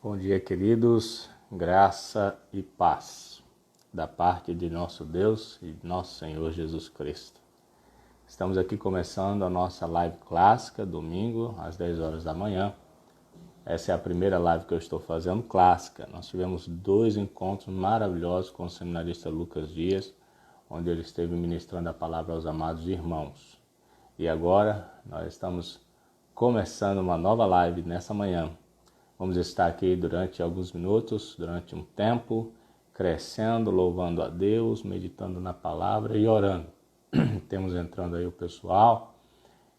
Bom dia, queridos, graça e paz da parte de nosso Deus e de nosso Senhor Jesus Cristo. Estamos aqui começando a nossa live clássica, domingo, às 10 horas da manhã. Essa é a primeira live que eu estou fazendo clássica. Nós tivemos 2 encontros maravilhosos com o seminarista Lucas Dias, onde ele esteve ministrando a palavra aos amados irmãos. E agora nós estamos começando uma nova live nessa manhã. Vamos estar aqui durante alguns minutos, durante um tempo, crescendo, louvando a Deus, meditando na palavra e orando. Temos entrando aí o pessoal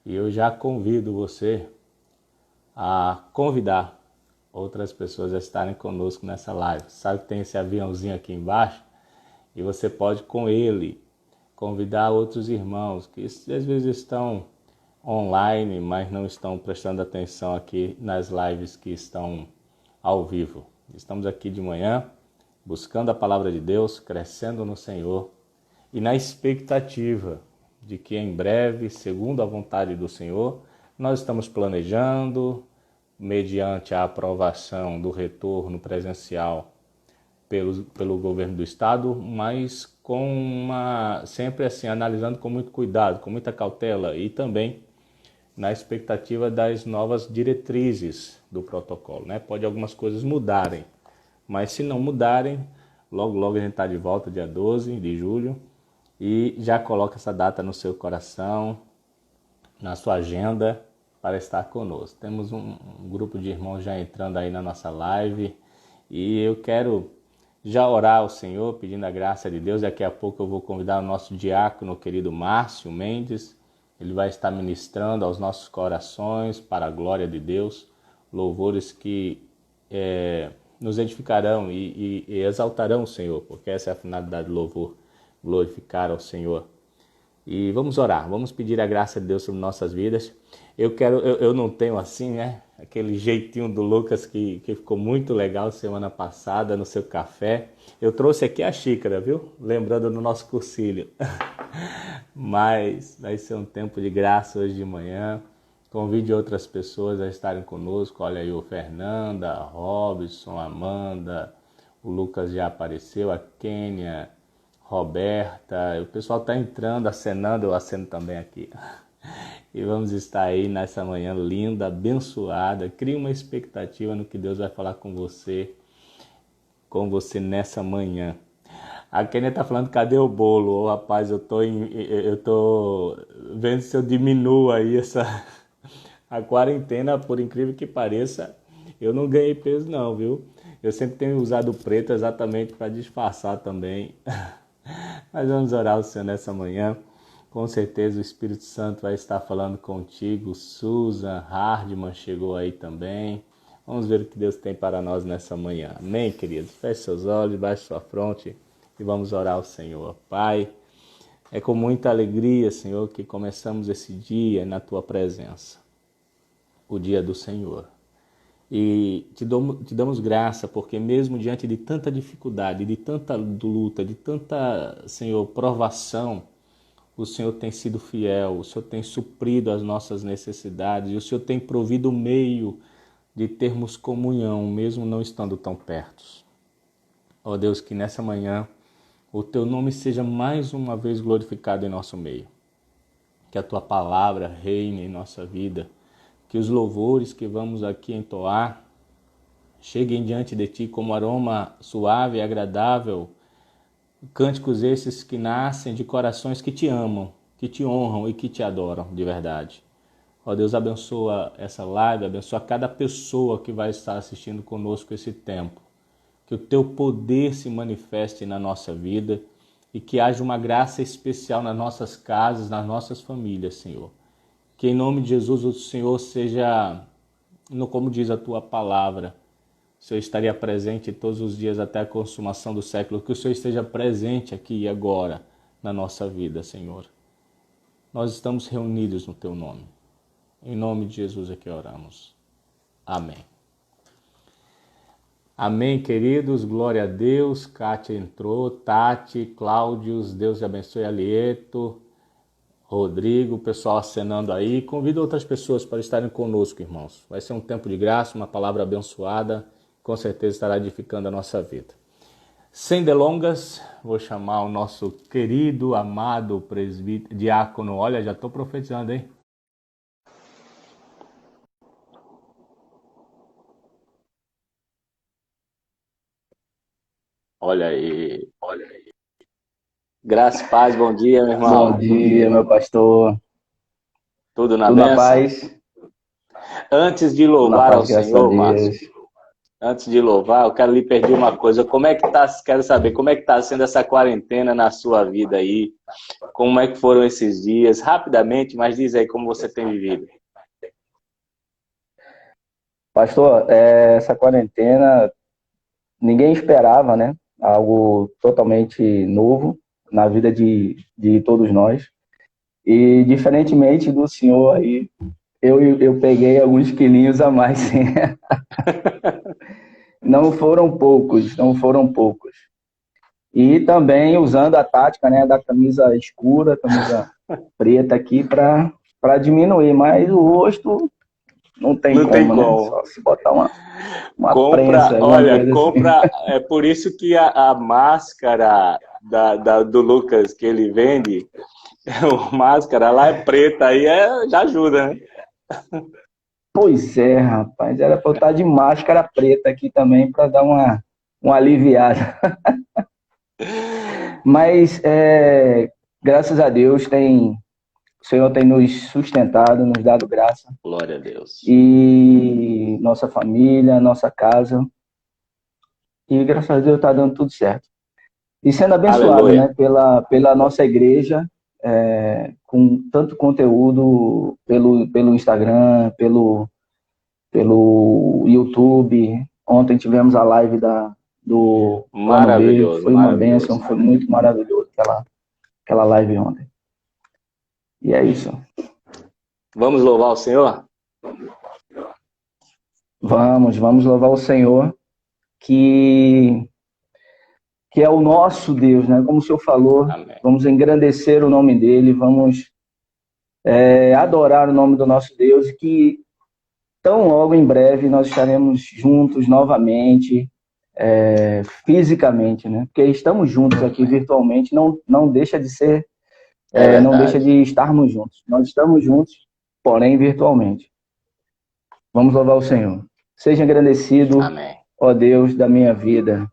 e eu já convido você a convidar outras pessoas a estarem conosco nessa live. Sabe que tem esse aviãozinho aqui embaixo? E você pode com ele convidar outros irmãos que às vezes estão online, mas não estão prestando atenção aqui nas lives que estão ao vivo. Estamos aqui de manhã, buscando a palavra de Deus, crescendo no Senhor e na expectativa de que em breve, segundo a vontade do Senhor, nós estamos planejando, mediante a aprovação do retorno presencial pelo governo do estado, mas sempre assim, analisando com muito cuidado, com muita cautela e também na expectativa das novas diretrizes do protocolo, né? Pode algumas coisas mudarem, mas se não mudarem, logo a gente está de volta, dia 12 de julho, e já coloca essa data no seu coração, na sua agenda, para estar conosco. Temos um grupo de irmãos já entrando aí na nossa live, e eu quero já orar ao Senhor, pedindo a graça de Deus. Daqui a pouco eu vou convidar o nosso diácono, o querido Márcio Mendes. Ele vai estar ministrando aos nossos corações, para a glória de Deus, louvores que nos edificarão e exaltarão o Senhor, porque essa é a finalidade do louvor, glorificar ao Senhor. E vamos orar, vamos pedir a graça de Deus sobre nossas vidas. Eu não tenho assim, né? Aquele jeitinho do Lucas que ficou muito legal semana passada no seu café. Eu trouxe aqui a xícara, viu? Lembrando do nosso cursilho. Mas vai ser um tempo de graça hoje de manhã. Convide outras pessoas a estarem conosco. Olha aí o Fernanda, a Robson, a Amanda, o Lucas já apareceu, a Kênia, Roberta. O pessoal está entrando, acenando, eu aceno também aqui. E vamos estar aí nessa manhã linda, abençoada. Crie uma expectativa no que Deus vai falar com você nessa manhã. A Kênia tá falando, cadê o bolo? Ô, rapaz, eu tô vendo se eu diminuo aí a quarentena, por incrível que pareça, eu não ganhei peso não, viu? Eu sempre tenho usado preto exatamente para disfarçar também. Mas vamos orar ao Senhor nessa manhã. Com certeza o Espírito Santo vai estar falando contigo. Susan Hardman chegou aí também. Vamos ver o que Deus tem para nós nessa manhã. Amém, queridos? Feche seus olhos, baixe sua fronte e vamos orar ao Senhor. Pai, é com muita alegria, Senhor, que começamos esse dia na Tua presença, o dia do Senhor. E te damos graça, porque mesmo diante de tanta dificuldade, de tanta luta, de tanta, Senhor, provação, o Senhor tem sido fiel, o Senhor tem suprido as nossas necessidades, e o Senhor tem provido o meio de termos comunhão, mesmo não estando tão perto. Ó Deus, que nessa manhã o Teu nome seja mais uma vez glorificado em nosso meio. Que a Tua palavra reine em nossa vida. Que os louvores que vamos aqui entoar cheguem diante de Ti como aroma suave e agradável. Cânticos esses que nascem de corações que Te amam, que Te honram e que Te adoram de verdade. Ó Deus, abençoa essa live, abençoa cada pessoa que vai estar assistindo conosco esse tempo. Que o Teu poder se manifeste na nossa vida e que haja uma graça especial nas nossas casas, nas nossas famílias, Senhor. Que em nome de Jesus o Senhor seja, como diz a Tua palavra, o Senhor estaria presente todos os dias até a consumação do século. Que o Senhor esteja presente aqui e agora na nossa vida, Senhor. Nós estamos reunidos no Teu nome. Em nome de Jesus é que oramos. Amém. Amém, queridos. Glória a Deus. Kátia entrou. Tati, Cláudios, Deus abençoe. Alieto, Rodrigo, o pessoal acenando aí. Convido outras pessoas para estarem conosco, irmãos. Vai ser um tempo de graça, uma palavra abençoada. com certeza estará edificando a nossa vida. Sem delongas, vou chamar o nosso querido, amado presbítero, diácono. Olha, já estou profetizando, hein? Olha aí, olha aí. Graça e paz, bom dia, meu irmão. Bom dia, meu pastor. Tudo na Tudo na bênção? paz? Antes de Tudo na louvar paz, ao graças a Senhor, Márcio, Deus. antes de louvar, eu quero lhe pedir uma coisa. Quero saber como é que está sendo essa quarentena na sua vida aí? Como é que foram esses dias? Rapidamente, mas diz aí como você tem vivido. Pastor, essa quarentena, ninguém esperava, né? Algo totalmente novo na vida de todos nós. E, diferentemente do senhor aí, eu peguei alguns quilinhos a mais, sim. Não foram poucos, não foram poucos. E também usando a tática, né, da camisa escura, camisa preta aqui para diminuir, mas o rosto não tem Não tem como, né? como. Só se botar uma prensa, Compra, alguma olha, coisa assim. compra. É por isso que a máscara do Lucas que ele vende, a máscara lá é preta, aí já ajuda, né? Pois é, rapaz, era para eu estar de máscara preta aqui também para dar uma aliviada. Mas, graças a Deus, o Senhor tem nos sustentado, nos dado graça. Glória a Deus. E nossa família, nossa casa. E graças a Deus está dando tudo certo. E sendo abençoado, Aleluia. né, pela nossa igreja, com tanto conteúdo pelo Instagram, pelo YouTube. Ontem tivemos a live do Plano B, Maravilhoso, foi uma bênção, maravilhoso. foi muito maravilhoso aquela live ontem. E é isso. Vamos louvar o Senhor? Vamos louvar o Senhor, que é o nosso Deus, né? Como o Senhor falou, Amém. vamos engrandecer o nome dele, vamos adorar o nome do nosso Deus, que tão logo em breve nós estaremos juntos novamente, fisicamente, né? Porque estamos juntos aqui virtualmente, não deixa de ser, não deixa de estarmos juntos. Nós estamos juntos, porém virtualmente. Vamos louvar o Senhor. Seja agradecido, Amém. ó Deus da minha vida.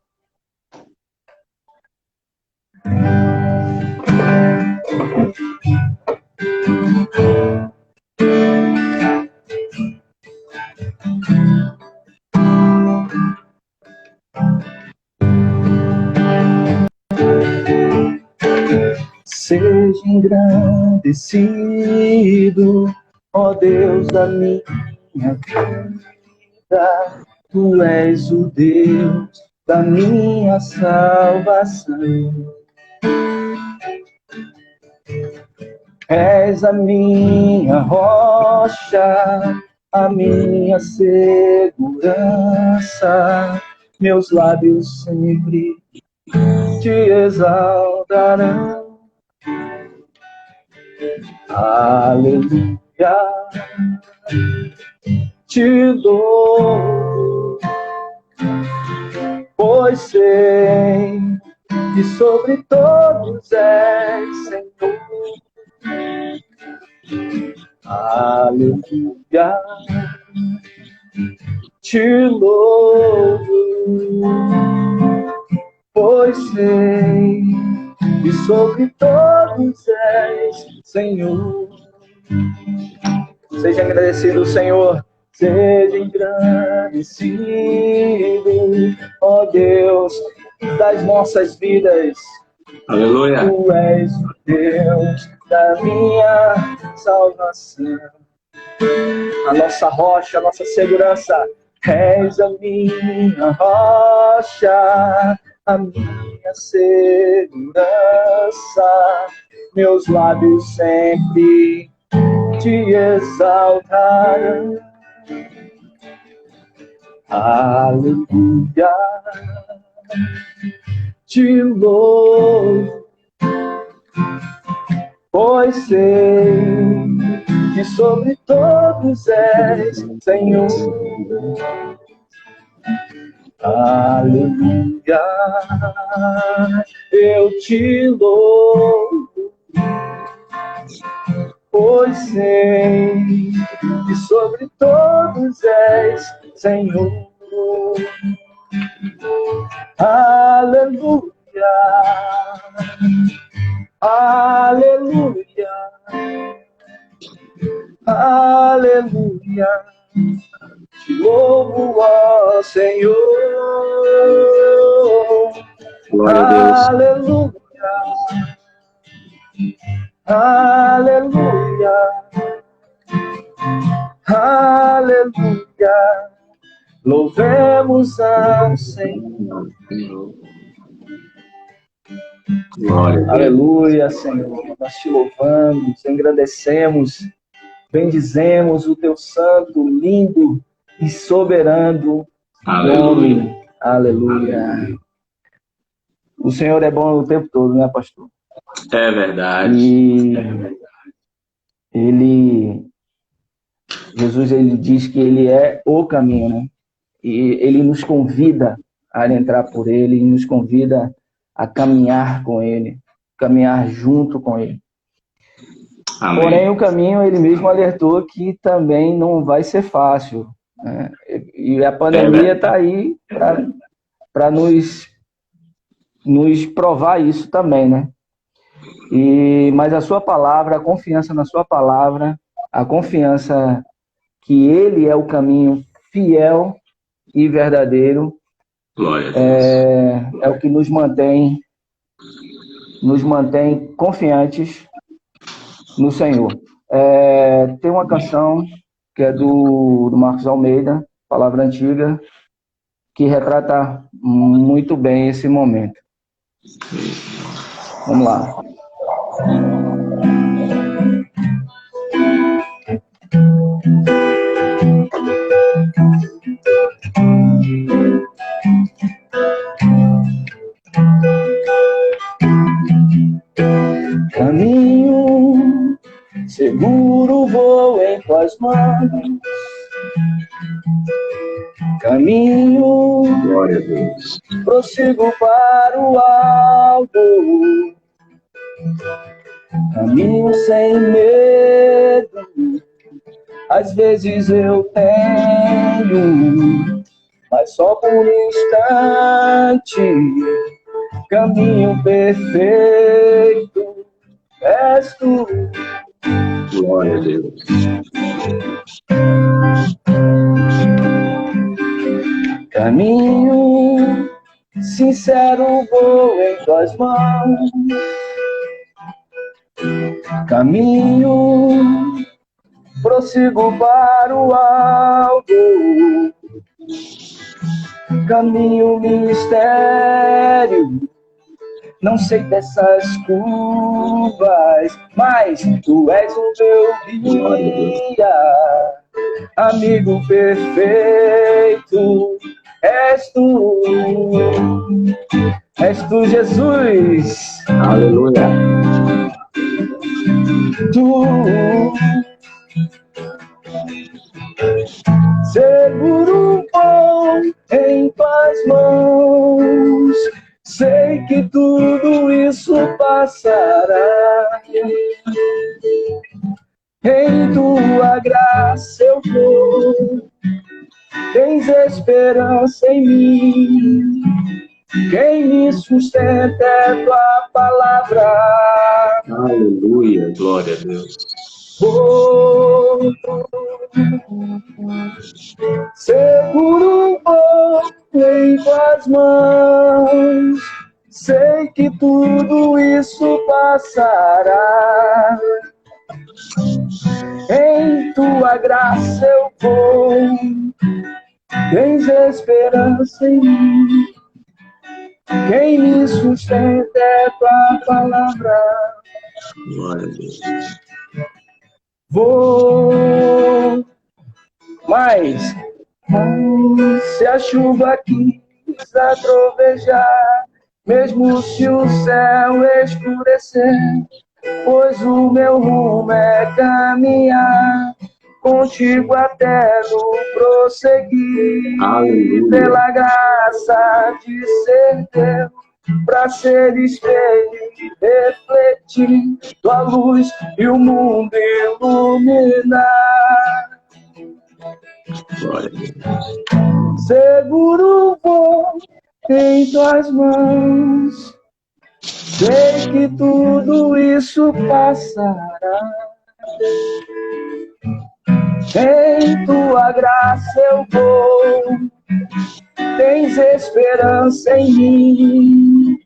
Seja engrandecido, ó Deus da minha vida. Tu és o Deus da minha salvação. És a minha rocha, a minha segurança. Meus lábios sempre te exaltarão. Aleluia, te louvo, pois sei que sobre todos és Senhor. Aleluia, te louvo, pois sei que sobre todos és Senhor. Seja agradecido, Senhor. Seja engrandecido, ó Deus das nossas vidas. Aleluia. Tu és o Deus da minha salvação. A nossa rocha, a nossa segurança. És a minha rocha, a minha segurança. Meus lábios sempre te exaltarão. Aleluia, te louvo, pois sei que sobre todos és Senhor. Aleluia, eu te louvo, pois sei que sobre todos és Senhor. Aleluia, aleluia, aleluia, te louvo, ó Senhor. Glória a Deus. Aleluia, aleluia, louvemos ao Senhor. Glória a Deus. Aleluia, Senhor, nós te louvamos, engrandecemos, bendizemos o teu santo, lindo e soberano nome. Aleluia. O Senhor é bom o tempo todo, né, pastor? É verdade. E Jesus, ele diz que ele é o caminho, né? E ele nos convida a entrar por ele, e nos convida a caminhar com ele, caminhar junto com ele. Amém. Porém, o caminho, ele mesmo alertou que também não vai ser fácil, né? E a pandemia está aí para nos provar isso também, né? Mas a sua palavra, a confiança na sua palavra, a confiança que ele é o caminho fiel e verdadeiro, Glória a Deus. é o que nos mantém confiantes no Senhor. Tem uma canção que é do Marcos Almeida, Palavra Antiga, que retrata muito bem esse momento. Vamos lá. Caminho seguro, vou em tuas mãos. Caminho, Glória a Deus. prossigo para o alto. Caminho sem medo, às vezes eu tenho, mas só por um instante. Caminho perfeito és tu. Glória a Deus. Caminho sincero, vou em tuas mãos. Caminho, prossigo para o alto. Caminho, mistério, não sei dessas curvas, mas tu és o meu guia, amigo perfeito, és tu, Jesus. Aleluia. Tu, seguro bom em tuas mãos, sei que tudo isso passará. Em tua graça eu vou, tens esperança em mim. Quem me sustenta é tua palavra. Aleluia. Glória a Deus. Vou, seguro vou em tuas mãos, sei que tudo isso passará. Em tua graça eu vou, tens esperança em mim. Quem me sustenta é tua palavra. Glória a Deus. Vou, mas se a chuva quis trovejar, mesmo se o céu escurecer, pois o meu rumo é caminhar contigo até no prosseguir. Aleluia. Pela graça de ser Deus, para ser espelho e refletir tua luz e o mundo iluminar. Glória a Deus. Seguro vou em tuas mãos, sei que tudo isso passará. Em tua graça eu vou, tens esperança em mim.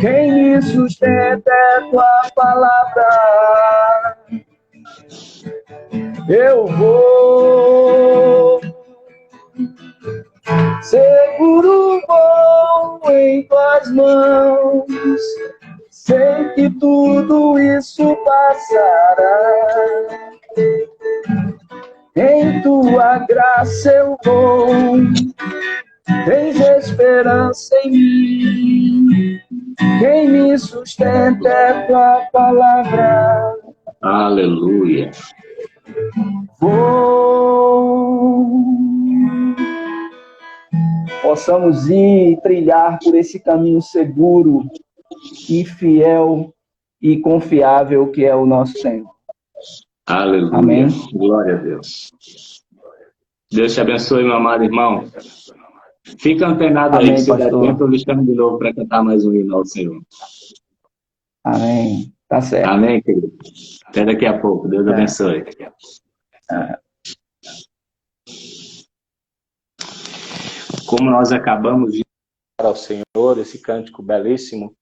Quem me sustenta é tua palavra. Eu vou, seguro vou em tuas mãos, sei que tudo isso passará. Em tua graça eu vou, tens esperança em mim. Quem me sustenta é tua palavra. Aleluia. Vou. Possamos ir e trilhar por esse caminho seguro e fiel e confiável que é o nosso Senhor. Aleluia. Amém. Glória a Deus. Deus te abençoe, meu amado irmão. Fica antenado aí, Amém, que se der pastor. tempo eu lhe chamo de novo para cantar mais um hino ao Senhor. Amém. Tá certo. Amém, querido? Até daqui a pouco. Deus abençoe. Como nós acabamos de dar ao Senhor esse cântico belíssimo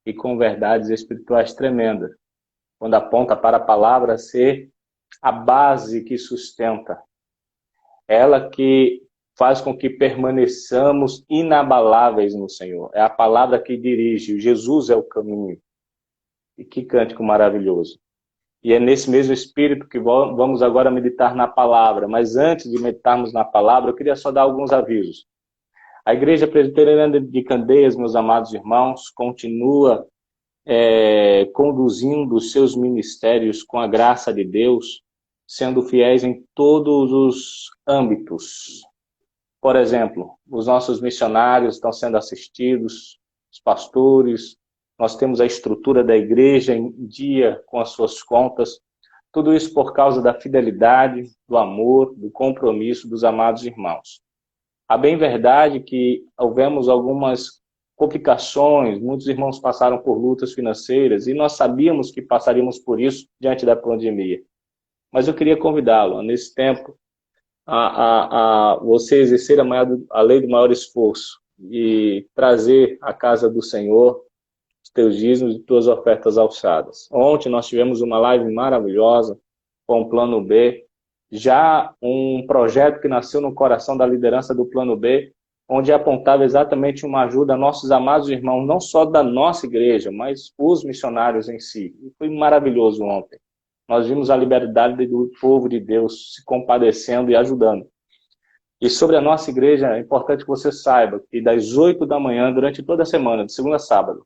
e com verdades espirituais tremendas, quando aponta para a palavra ser a base que sustenta, ela que faz com que permaneçamos inabaláveis no Senhor. É a palavra que dirige, Jesus é o caminho. E que cântico maravilhoso. E é nesse mesmo espírito que vamos agora meditar na palavra. Mas antes de meditarmos na palavra, eu queria só dar alguns avisos. A Igreja Presbiteriana de Candeias, meus amados irmãos, continua conduzindo os seus ministérios com a graça de Deus, sendo fiéis em todos os âmbitos. Por exemplo, os nossos missionários estão sendo assistidos, os pastores, nós temos a estrutura da igreja em dia com as suas contas, tudo isso por causa da fidelidade, do amor, do compromisso dos amados irmãos. A bem verdade que houvemos algumas complicações, muitos irmãos passaram por lutas financeiras e nós sabíamos que passaríamos por isso diante da pandemia. Mas eu queria convidá-lo, nesse tempo, a você exercer a lei do maior esforço e trazer à casa do Senhor os teus dízimos e tuas ofertas alçadas. Ontem nós tivemos uma live maravilhosa com o Plano B, já um projeto que nasceu no coração da liderança do Plano B, onde apontava exatamente uma ajuda a nossos amados irmãos, não só da nossa igreja, mas os missionários em si. E foi maravilhoso ontem. Nós vimos a liberdade do povo de Deus se compadecendo e ajudando. E sobre a nossa igreja, é importante que você saiba que das 8 da manhã, durante toda a semana, de segunda a sábado,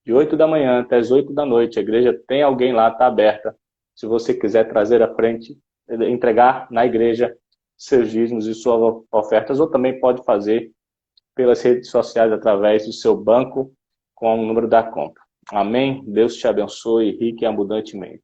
de 8 da manhã até as 8 da noite, a igreja tem alguém lá, está aberta. Se você quiser trazer à frente, entregar na igreja seus dízimos e suas ofertas, ou também pode fazer pelas redes sociais através do seu banco com o número da conta. Amém? Deus te abençoe rica e abundantemente.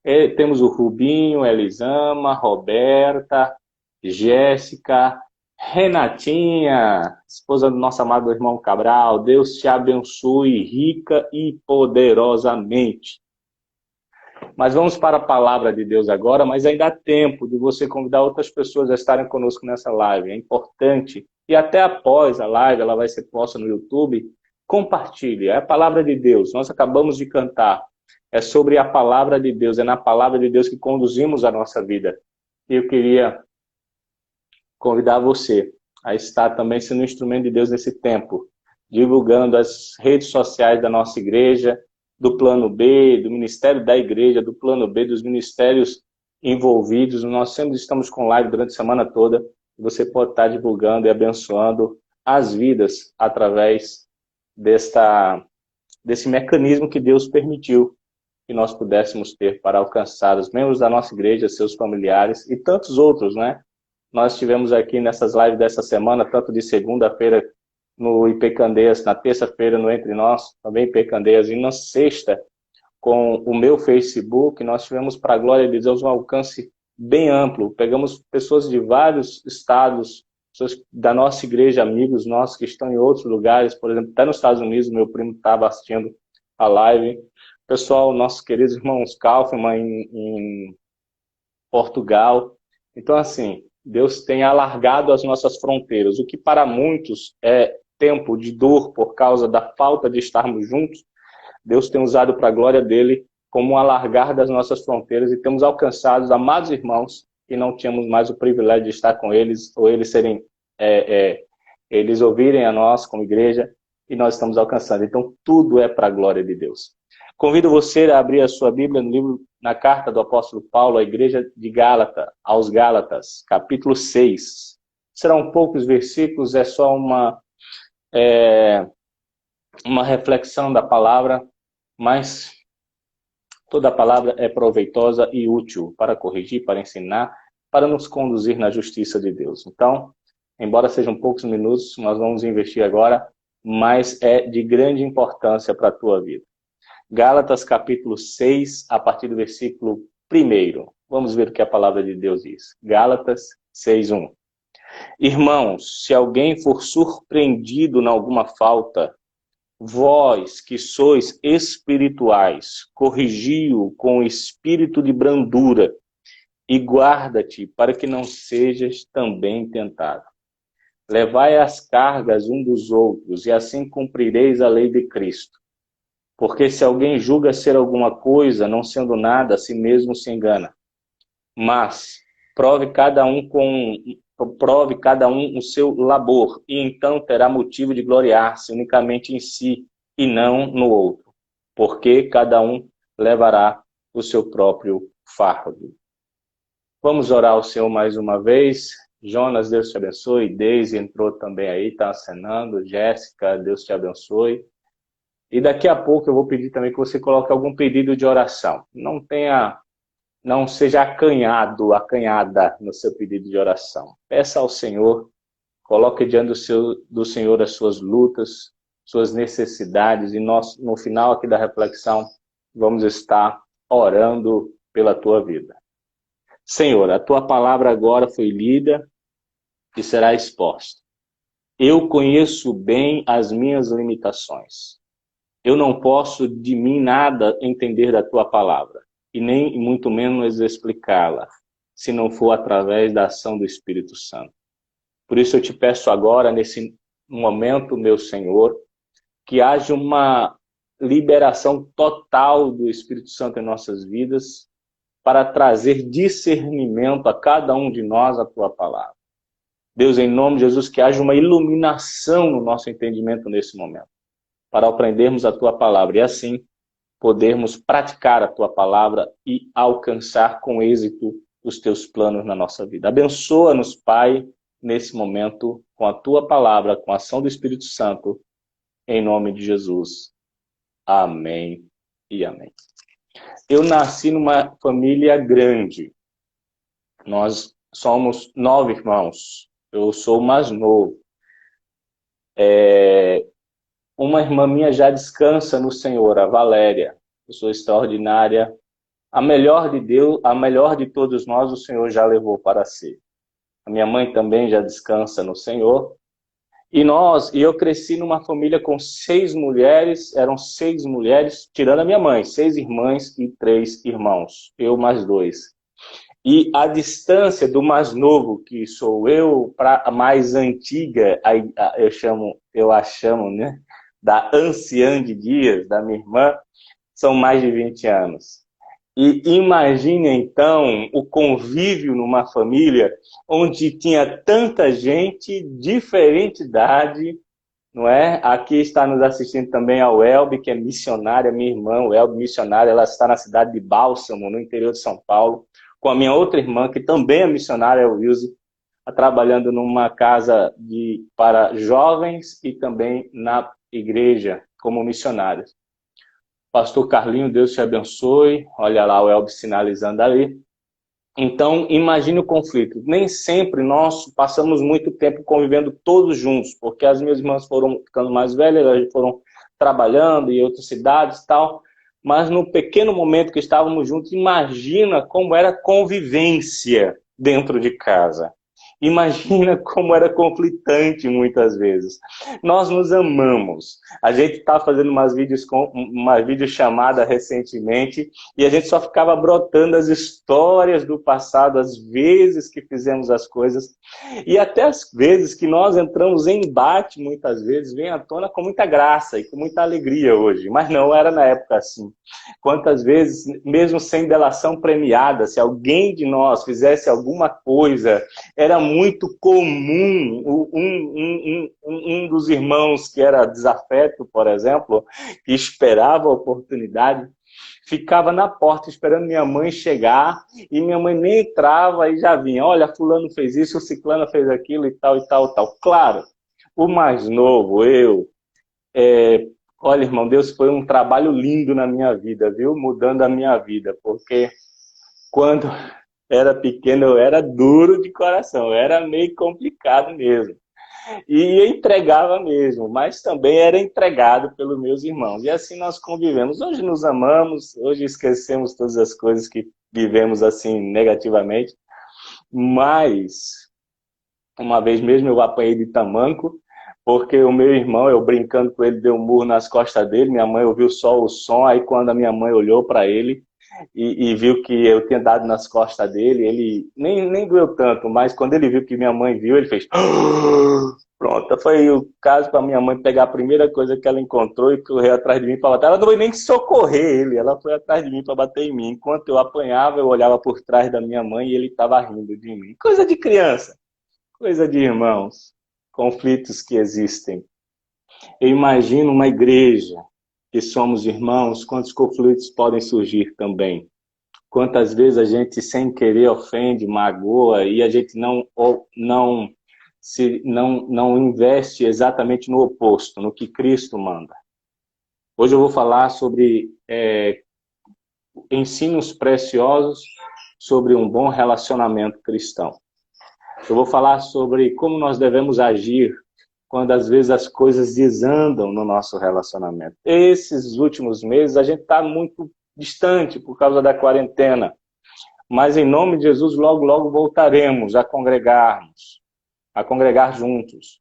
E temos o Rubinho, Elisama, Roberta, Jéssica, Renatinha, esposa do nosso amado irmão Cabral. Deus te abençoe rica e poderosamente. Mas vamos para a palavra de Deus agora, mas ainda há tempo de você convidar outras pessoas a estarem conosco nessa live. É importante. E até após a live, ela vai ser posta no YouTube, compartilhe. É a palavra de Deus. Nós acabamos de cantar. É sobre a palavra de Deus. É na palavra de Deus que conduzimos a nossa vida. E eu queria convidar você a estar também sendo um instrumento de Deus nesse tempo, divulgando as redes sociais da nossa igreja, do Plano B, do Ministério da Igreja, do Plano B, dos ministérios envolvidos. Nós sempre estamos com live durante a semana toda. Você pode estar divulgando e abençoando as vidas através desse mecanismo que Deus permitiu que nós pudéssemos ter para alcançar os membros da nossa igreja, seus familiares e tantos outros, né? Nós tivemos aqui nessas lives dessa semana, tanto de segunda-feira no IP Candeias, na terça-feira no Entre Nós, também IP Candeias, e na sexta, com o meu Facebook, nós tivemos, para a glória de Deus, um alcance bem amplo. Pegamos pessoas de vários estados, pessoas da nossa igreja, amigos nossos que estão em outros lugares, por exemplo, até nos Estados Unidos, meu primo estava assistindo a live. Pessoal, nossos queridos irmãos Kaufmann em Portugal. Então, assim, Deus tem alargado as nossas fronteiras, o que para muitos é tempo de dor por causa da falta de estarmos juntos. Deus tem usado para a glória dele como um alargar das nossas fronteiras e temos alcançado amados irmãos que não tínhamos mais o privilégio de estar com eles, ou eles serem, eles ouvirem a nós como igreja, e nós estamos alcançando. Então, tudo é para a glória de Deus. Convido você a abrir a sua Bíblia no livro, na carta do apóstolo Paulo à igreja de Gálata, aos Gálatas, capítulo 6. Serão poucos versículos, é só uma reflexão da palavra, mas toda a palavra é proveitosa e útil para corrigir, para ensinar, para nos conduzir na justiça de Deus. Então, embora sejam poucos minutos, nós vamos investir agora, mas é de grande importância para a tua vida. Gálatas capítulo 6, a partir do versículo 1. Vamos ver o que a palavra de Deus diz. Gálatas 6:1. Irmãos, se alguém for surpreendido em alguma falta, vós que sois espirituais, corrigi-o com espírito de brandura e guarda-te para que não sejas também tentado. Levai as cargas um dos outros e assim cumprireis a lei de Cristo. Porque se alguém julga ser alguma coisa, não sendo nada, a si mesmo se engana. Mas prove cada um o seu labor, e então terá motivo de gloriar-se unicamente em si, e não no outro. Porque cada um levará o seu próprio fardo. Vamos orar ao Senhor mais uma vez. Jonas, Deus te abençoe. Deise entrou também aí, está acenando. Jéssica, Deus te abençoe. E daqui a pouco eu vou pedir também que você coloque algum pedido de oração. Não seja acanhada no seu pedido de oração. Peça ao Senhor, coloque diante do Senhor as suas lutas, suas necessidades, e nós, no final aqui da reflexão, vamos estar orando pela tua vida. Senhor, a tua palavra agora foi lida e será exposta. Eu conheço bem as minhas limitações. Eu não posso de mim nada entender da tua palavra, e nem muito menos explicá-la, se não for através da ação do Espírito Santo. Por isso eu te peço agora, nesse momento, meu Senhor, que haja uma liberação total do Espírito Santo em nossas vidas, para trazer discernimento a cada um de nós a tua palavra. Deus, em nome de Jesus, que haja uma iluminação no nosso entendimento nesse momento, para aprendermos a tua palavra e assim podermos praticar a tua palavra e alcançar com êxito os teus planos na nossa vida. Abençoa-nos, Pai, nesse momento, com a tua palavra, com a ação do Espírito Santo, em nome de Jesus. Amém e amém. Eu nasci numa família grande. Nós somos 9 irmãos. Eu sou o mais novo. Uma irmã minha já descansa no Senhor, a Valéria. Pessoa extraordinária. A melhor de Deus, a melhor de todos nós, o Senhor já levou para si. A minha mãe também já descansa no Senhor. E eu cresci numa família com 6 mulheres, eram 6 mulheres, tirando a minha mãe, 6 irmãs e 3 irmãos, eu mais 2. E a distância do mais novo, que sou eu, para a mais antiga, eu a chamo, né, da anciã de dias, da minha irmã, são mais de 20 anos. E imagine, então, o convívio numa família onde tinha tanta gente, diferente idade, não é? Aqui está nos assistindo também a Welby, que é missionária, minha irmã, Welby, missionária, ela está na cidade de Bálsamo, no interior de São Paulo, com a minha outra irmã, que também é missionária, a Wilson, trabalhando numa casa para jovens e também na igreja, como missionários. Pastor Carlinho, Deus te abençoe. Olha lá o Elvis sinalizando ali. Então, imagine o conflito. Nem sempre nós passamos muito tempo convivendo todos juntos, porque as minhas irmãs foram ficando mais velhas, elas foram trabalhando em outras cidades e tal. Mas no pequeno momento que estávamos juntos, imagina como era a convivência dentro de casa. Imagina como era conflitante muitas vezes. Nós nos amamos. A gente está fazendo uma videochamada recentemente e a gente só ficava brotando as histórias do passado, as vezes que fizemos as coisas. E até as vezes que nós entramos em embate, muitas vezes, vem à tona com muita graça e com muita alegria hoje. Mas não era na época assim. Quantas vezes, mesmo sem delação premiada, se alguém de nós fizesse alguma coisa, era muito comum um dos irmãos que era desafeto, por exemplo, que esperava a oportunidade, ficava na porta esperando minha mãe chegar, e minha mãe nem entrava e já vinha, olha, fulano fez isso, o ciclano fez aquilo e tal, e tal, e tal. Claro, o mais novo, olha, irmão, Deus foi um trabalho lindo na minha vida, viu? Mudando a minha vida, porque quando era pequeno eu era duro de coração, era meio complicado mesmo. E entregava mesmo, mas também era entregado pelos meus irmãos. E assim nós convivemos. Hoje nos amamos, hoje esquecemos todas as coisas que vivemos assim negativamente. Mas, uma vez mesmo eu apanhei de tamanco, porque o meu irmão, eu brincando com ele, deu um murro nas costas dele, minha mãe ouviu só o som, aí quando a minha mãe olhou para ele e viu que eu tinha dado nas costas dele, ele nem doeu tanto, mas quando ele viu que minha mãe viu, ele fez... Pronto, foi o caso para minha mãe pegar a primeira coisa que ela encontrou e correr atrás de mim para bater. Ela não foi nem socorrer ele, ela foi atrás de mim para bater em mim. Enquanto eu apanhava, eu olhava por trás da minha mãe e ele estava rindo de mim. Coisa de criança, coisa de irmãos, conflitos que existem. Eu imagino uma igreja que somos irmãos, quantos conflitos podem surgir também. Quantas vezes a gente sem querer ofende, magoa e a gente não investe exatamente no oposto, no que Cristo manda. Hoje eu vou falar sobre ensinos preciosos sobre um bom relacionamento cristão. Eu vou falar sobre como nós devemos agir quando às vezes as coisas desandam no nosso relacionamento. Esses últimos meses a gente está muito distante por causa da quarentena, mas em nome de Jesus logo, logo voltaremos a congregar juntos.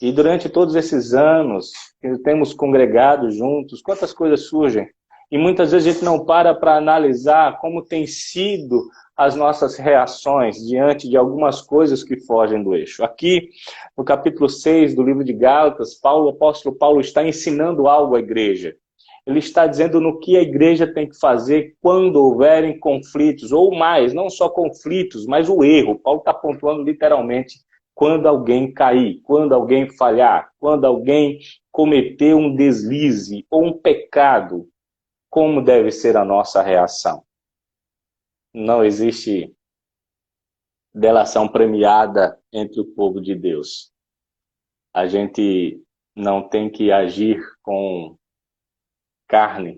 E durante todos esses anos que temos congregado juntos, quantas coisas surgem? E muitas vezes a gente não para analisar como tem sido as nossas reações diante de algumas coisas que fogem do eixo. Aqui, no capítulo 6 do livro de Gálatas, o apóstolo Paulo está ensinando algo à igreja. Ele está dizendo no que a igreja tem que fazer quando houverem conflitos, ou mais, não só conflitos, mas o erro. Paulo está pontuando literalmente quando alguém cair, quando alguém falhar, quando alguém cometer um deslize ou um pecado, como deve ser a nossa reação? Não existe delação premiada entre o povo de Deus. A gente não tem que agir com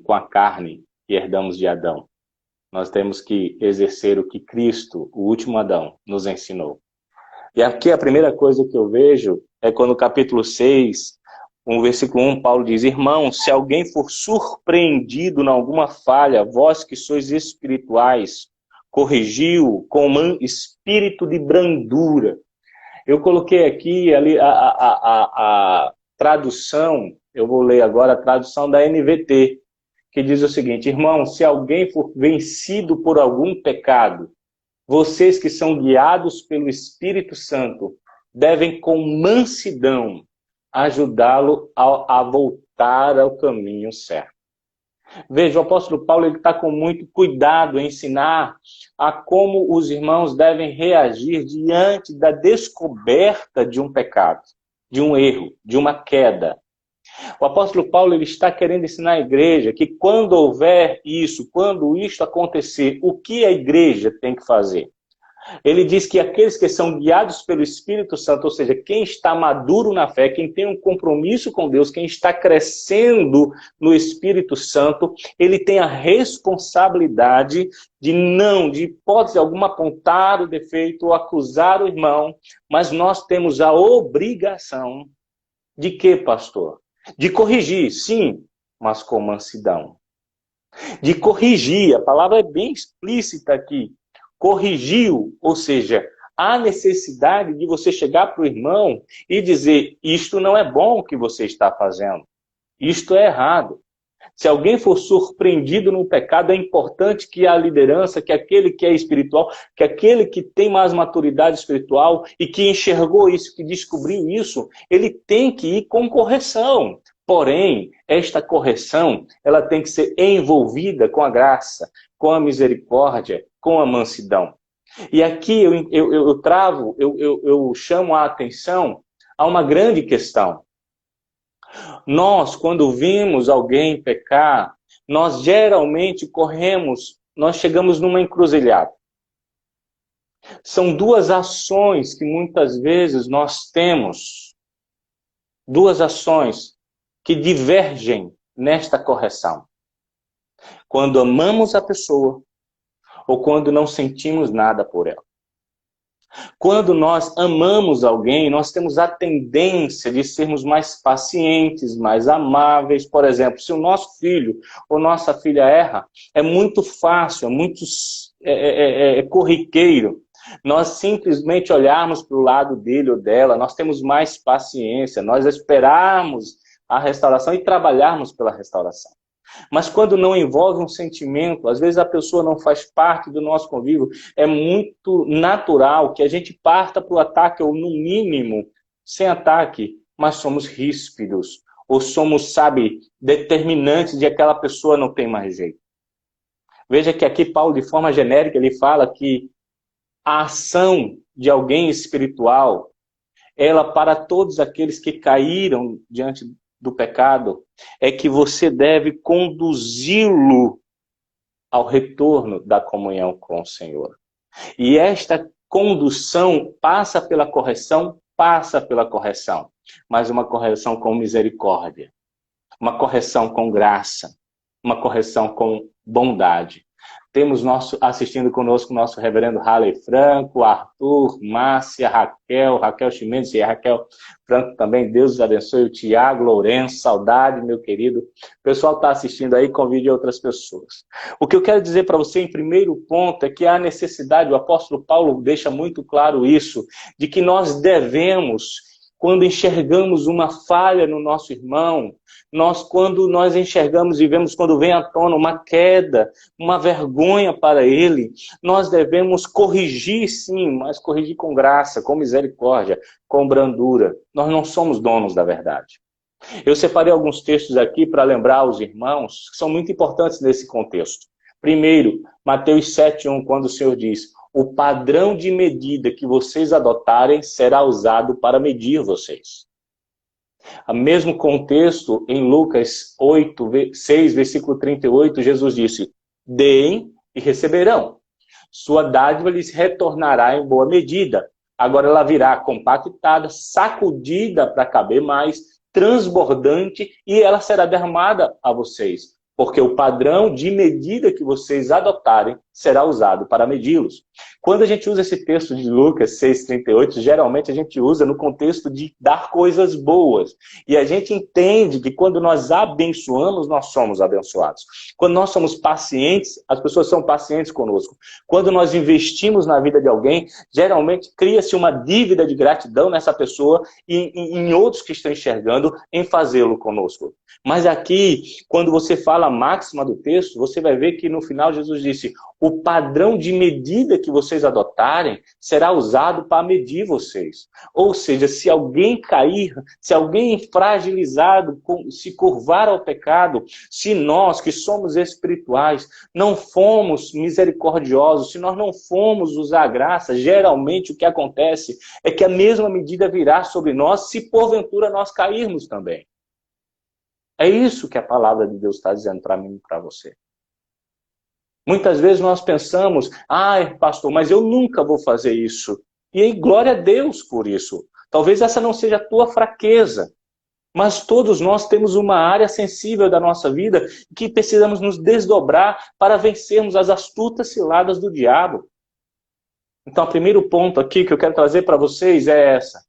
a carne que herdamos de Adão. Nós temos que exercer o que Cristo, o último Adão, nos ensinou. E aqui a primeira coisa que eu vejo é quando no capítulo 6, no versículo 1, Paulo diz: irmãos, se alguém for surpreendido em alguma falha, vós que sois espirituais, corrigiu com um espírito de brandura. Eu coloquei aqui ali a tradução, eu vou ler agora a tradução da NVT, que diz o seguinte: irmãos, se alguém for vencido por algum pecado, vocês que são guiados pelo Espírito Santo devem com mansidão ajudá-lo a voltar ao caminho certo. Veja, o apóstolo Paulo está com muito cuidado em ensinar a como os irmãos devem reagir diante da descoberta de um pecado, de um erro, de uma queda. O apóstolo Paulo ele está querendo ensinar a igreja que quando houver isso, quando isto acontecer, o que a igreja tem que fazer? Ele diz que aqueles que são guiados pelo Espírito Santo, ou seja, quem está maduro na fé, quem tem um compromisso com Deus, quem está crescendo no Espírito Santo, ele tem a responsabilidade de não, de hipótese alguma, apontar o defeito ou acusar o irmão, mas nós temos a obrigação de quê, pastor? De corrigir, sim, mas com mansidão. De corrigir, a palavra é bem explícita aqui. Corrigiu, ou seja, há necessidade de você chegar para o irmão e dizer, isto não é bom o que você está fazendo, isto é errado. Se alguém for surpreendido no pecado, é importante que a liderança, que aquele que é espiritual, que aquele que tem mais maturidade espiritual e que enxergou isso, que descobriu isso, ele tem que ir com correção. Porém, esta correção, ela tem que ser envolvida com a graça, com a misericórdia, com a mansidão. E aqui eu chamo a atenção a uma grande questão. Nós, quando vimos alguém pecar, nós geralmente nós chegamos numa encruzilhada. São duas ações que muitas vezes nós temos, duas ações que divergem nesta correção. Quando amamos a pessoa ou quando não sentimos nada por ela. Quando nós amamos alguém, nós temos a tendência de sermos mais pacientes, mais amáveis. Por exemplo, se o nosso filho ou nossa filha erra, é muito fácil, é muito corriqueiro nós simplesmente olharmos para o lado dele ou dela, nós temos mais paciência, nós esperarmos a restauração e trabalharmos pela restauração. Mas quando não envolve um sentimento, às vezes a pessoa não faz parte do nosso convívio, é muito natural que a gente parta para o ataque, ou no mínimo, sem ataque, mas somos ríspidos, ou somos, determinantes de aquela pessoa não tem mais jeito. Veja que aqui Paulo, de forma genérica, ele fala que a ação de alguém espiritual, ela para todos aqueles que caíram diante do pecado, é que você deve conduzi-lo ao retorno da comunhão com o Senhor. E esta condução passa pela correção, mas uma correção com misericórdia, uma correção com graça, uma correção com bondade. Temos assistindo conosco o nosso reverendo Halley Franco, Arthur, Márcia, Raquel Chimenez e Raquel Franco também. Deus os abençoe. O Tiago, Lourenço, saudade, meu querido. O pessoal está assistindo aí, convide outras pessoas. O que eu quero dizer para você em primeiro ponto é que há necessidade, o apóstolo Paulo deixa muito claro isso, de que nós devemos, quando enxergamos uma falha no nosso irmão, quando nós enxergamos e vemos quando vem à tona uma queda, uma vergonha para ele, nós devemos corrigir sim, mas corrigir com graça, com misericórdia, com brandura. Nós não somos donos da verdade. Eu separei alguns textos aqui para lembrar aos irmãos, que são muito importantes nesse contexto. Primeiro, Mateus 7:1, quando o Senhor diz: o padrão de medida que vocês adotarem será usado para medir vocês. O mesmo contexto, em Lucas 6, versículo 38, Jesus disse: deem e receberão. Sua dádiva lhes retornará em boa medida. Agora ela virá compactada, sacudida para caber mais, transbordante, e ela será derramada a vocês. Porque o padrão de medida que vocês adotarem será usado para medi-los. Quando a gente usa esse texto de Lucas 6,38, geralmente a gente usa no contexto de dar coisas boas. E a gente entende que quando nós abençoamos, nós somos abençoados. Quando nós somos pacientes, as pessoas são pacientes conosco. Quando nós investimos na vida de alguém, geralmente cria-se uma dívida de gratidão nessa pessoa e em outros que estão enxergando em fazê-lo conosco. Mas aqui, quando você fala a máxima do texto, você vai ver que no final Jesus disse: o padrão de medida que vocês adotarem será usado para medir vocês. Ou seja, se alguém cair, se alguém fragilizado se curvar ao pecado, se nós que somos espirituais não fomos misericordiosos, se nós não fomos usar a graça, geralmente o que acontece é que a mesma medida virá sobre nós se porventura nós cairmos também. É isso que a palavra de Deus está dizendo para mim e para você. Muitas vezes nós pensamos, pastor, mas eu nunca vou fazer isso. E aí, glória a Deus por isso. Talvez essa não seja a tua fraqueza, mas todos nós temos uma área sensível da nossa vida que precisamos nos desdobrar para vencermos as astutas ciladas do diabo. Então, o primeiro ponto aqui que eu quero trazer para vocês é essa.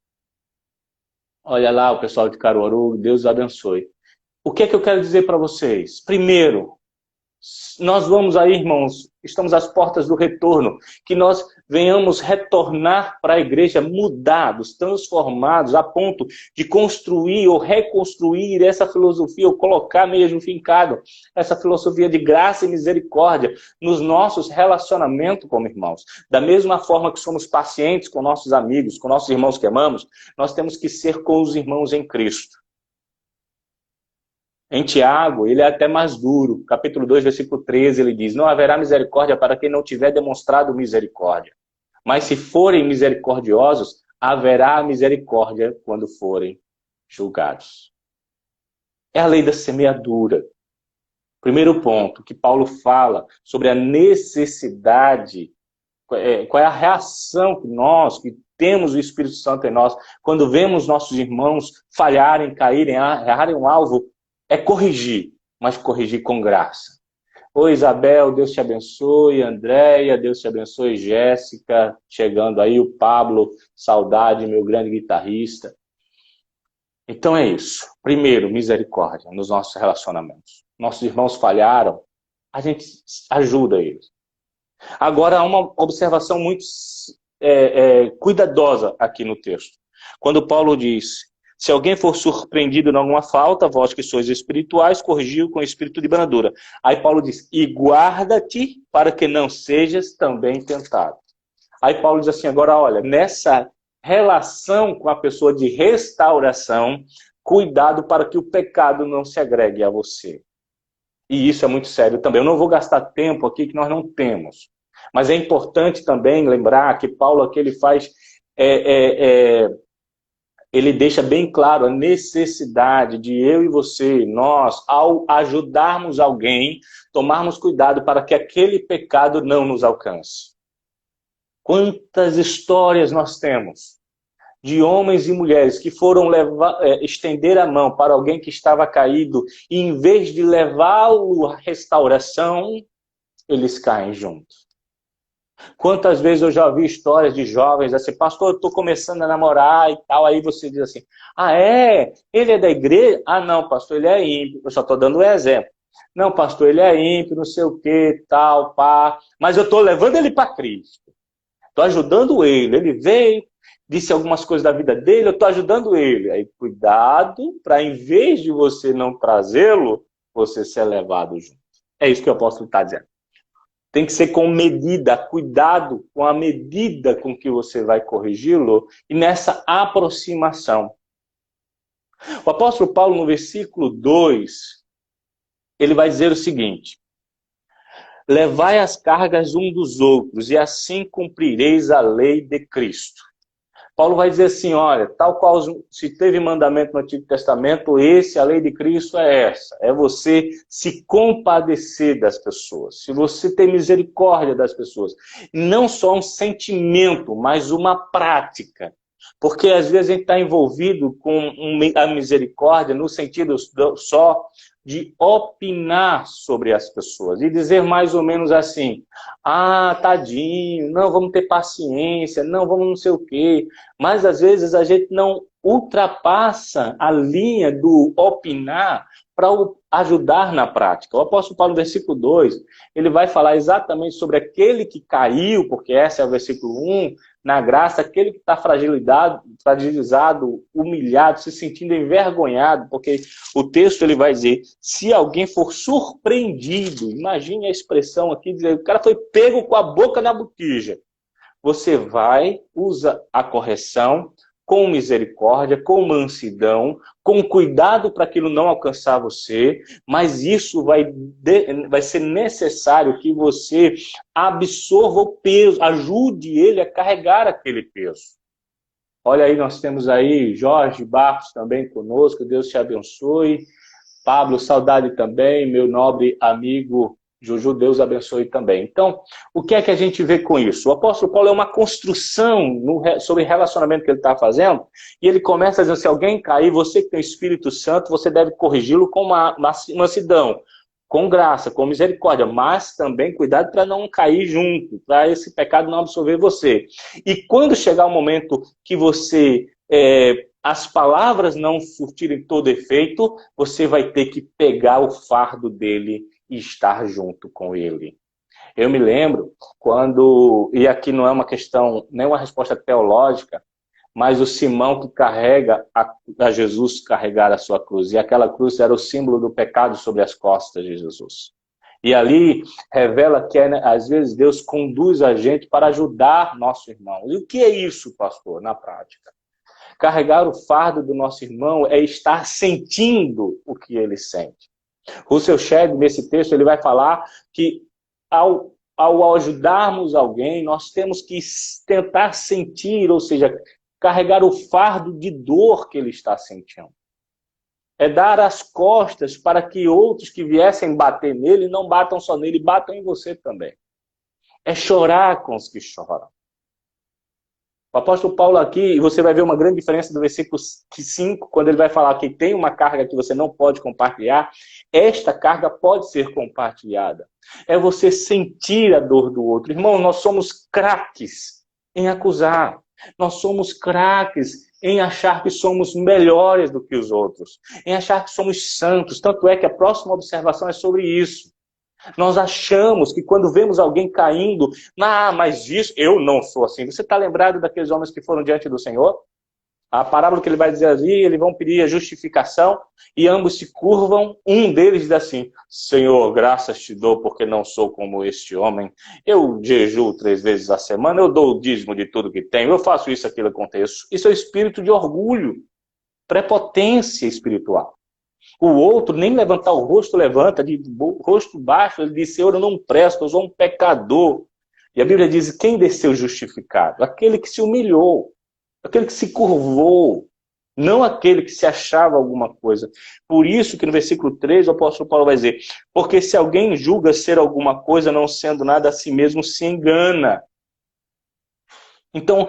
Olha lá o pessoal de Caruaru, Deus os abençoe. O que é que eu quero dizer para vocês? Primeiro, nós vamos aí, irmãos, estamos às portas do retorno, que nós venhamos retornar para a igreja mudados, transformados, a ponto de construir ou reconstruir essa filosofia, ou colocar mesmo fincado essa filosofia de graça e misericórdia nos nossos relacionamentos como irmãos. Da mesma forma que somos pacientes com nossos amigos, com nossos irmãos que amamos, nós temos que ser com os irmãos em Cristo. Em Tiago, ele é até mais duro. Capítulo 2, versículo 13, ele diz: não haverá misericórdia para quem não tiver demonstrado misericórdia. Mas se forem misericordiosos, haverá misericórdia quando forem julgados. É a lei da semeadura. Primeiro ponto que Paulo fala sobre a necessidade, qual é a reação que nós, que temos o Espírito Santo em nós, quando vemos nossos irmãos falharem, caírem, errarem um alvo, é corrigir, mas corrigir com graça. Oi, Isabel, Deus te abençoe. Andréia, Deus te abençoe. Jéssica, chegando aí. O Pablo, saudade, meu grande guitarrista. Então é isso. Primeiro, misericórdia nos nossos relacionamentos. Nossos irmãos falharam, a gente ajuda eles. Agora, há uma observação muito cuidadosa aqui no texto. Quando Paulo diz: se alguém for surpreendido em alguma falta, vós que sois espirituais, corrigiu com espírito de brandura. Aí Paulo diz: e guarda-te para que não sejas também tentado. Aí Paulo diz assim, agora olha, nessa relação com a pessoa de restauração, cuidado para que o pecado não se agregue a você. E isso é muito sério também. Eu não vou gastar tempo aqui que nós não temos. Mas é importante também lembrar que Paulo aqui ele faz... ele deixa bem claro a necessidade de eu e você, nós, ao ajudarmos alguém, tomarmos cuidado para que aquele pecado não nos alcance. Quantas histórias nós temos de homens e mulheres que foram estender a mão para alguém que estava caído e em vez de levá-lo à restauração, eles caem juntos. Quantas vezes eu já ouvi histórias de jovens assim, pastor, eu estou começando a namorar e tal, aí você diz assim, ele é da igreja? Ah não, pastor, ele é ímpio, eu só estou dando um exemplo. Não, pastor, ele é ímpio, não sei o que, tal, pá, mas eu estou levando ele para Cristo, estou ajudando ele veio, disse algumas coisas da vida dele, eu estou ajudando ele. Aí cuidado para em vez de você não trazê-lo, você ser levado junto. É isso que o apóstolo está dizendo. Tem que ser com medida, cuidado com a medida com que você vai corrigi-lo e nessa aproximação. O apóstolo Paulo, no versículo 2, ele vai dizer o seguinte: levai as cargas um dos outros e assim cumprireis a lei de Cristo. Paulo vai dizer assim, olha, tal qual se teve mandamento no Antigo Testamento, a lei de Cristo é essa. É você se compadecer das pessoas. Se você ter misericórdia das pessoas. Não só um sentimento, mas uma prática. Porque às vezes a gente está envolvido com a misericórdia no sentido só de opinar sobre as pessoas. E dizer mais ou menos assim, tadinho, não, vamos ter paciência, não, vamos não sei o quê. Mas às vezes a gente não ultrapassa a linha do opinar para ajudar na prática. O apóstolo Paulo, no versículo 2, ele vai falar exatamente sobre aquele que caiu, porque esse é o versículo 1, na graça, aquele que está fragilizado, humilhado, se sentindo envergonhado, porque o texto ele vai dizer, se alguém for surpreendido, imagine a expressão aqui, dizer, o cara foi pego com a boca na botija. Você vai, usa a correção com misericórdia, com mansidão, com cuidado para aquilo não alcançar você, mas isso vai ser necessário que você absorva o peso, ajude ele a carregar aquele peso. Olha aí, nós temos aí Jorge Barros também conosco, Deus te abençoe. Pablo, saudade também, meu nobre amigo Juju, Deus abençoe também. Então, o que é que a gente vê com isso? O apóstolo Paulo é uma construção sobre relacionamento que ele está fazendo, e ele começa dizendo, se alguém cair, você que tem o Espírito Santo, você deve corrigi-lo com mansidão, com graça, com misericórdia, mas também cuidado para não cair junto, para esse pecado não absorver você. E quando chegar o momento que você... as palavras não surtirem todo efeito, você vai ter que pegar o fardo dele e estar junto com ele. Eu me lembro quando, e aqui não é uma questão, nem uma resposta teológica, mas o Simão que carrega a Jesus carregar a sua cruz. E aquela cruz era o símbolo do pecado sobre as costas de Jesus. E ali revela que às vezes Deus conduz a gente para ajudar nosso irmão. E o que é isso, pastor, na prática? Carregar o fardo do nosso irmão é estar sentindo o que ele sente. Russell Shedd, nesse texto, ele vai falar que ao ajudarmos alguém, nós temos que tentar sentir, ou seja, carregar o fardo de dor que ele está sentindo. É dar as costas para que outros que viessem bater nele, não batam só nele, batam em você também. É chorar com os que choram. O apóstolo Paulo aqui, você vai ver uma grande diferença do versículo 5, quando ele vai falar que tem uma carga que você não pode compartilhar. Esta carga pode ser compartilhada. É você sentir a dor do outro. Irmão, nós somos craques em acusar. Nós somos craques em achar que somos melhores do que os outros. Em achar que somos santos. Tanto é que a próxima observação é sobre isso. Nós achamos que quando vemos alguém caindo, mas isso, eu não sou assim. Você está lembrado daqueles homens que foram diante do Senhor? A parábola que ele vai dizer ali, eles vão pedir a justificação e ambos se curvam. Um deles diz assim, Senhor, graças te dou porque não sou como este homem. Eu jejuo 3 vezes a semana, eu dou o dízimo de tudo que tenho, eu faço isso, aquilo, aconteço. Isso é o espírito de orgulho, prepotência espiritual. O outro nem levantar o rosto levanta, de rosto baixo, ele diz, Senhor, eu não presto, eu sou um pecador. E a Bíblia diz, quem desceu justificado? Aquele que se humilhou, aquele que se curvou, não aquele que se achava alguma coisa. Por isso que no versículo 3 o apóstolo Paulo vai dizer, porque se alguém julga ser alguma coisa, não sendo nada a si mesmo, se engana. Então,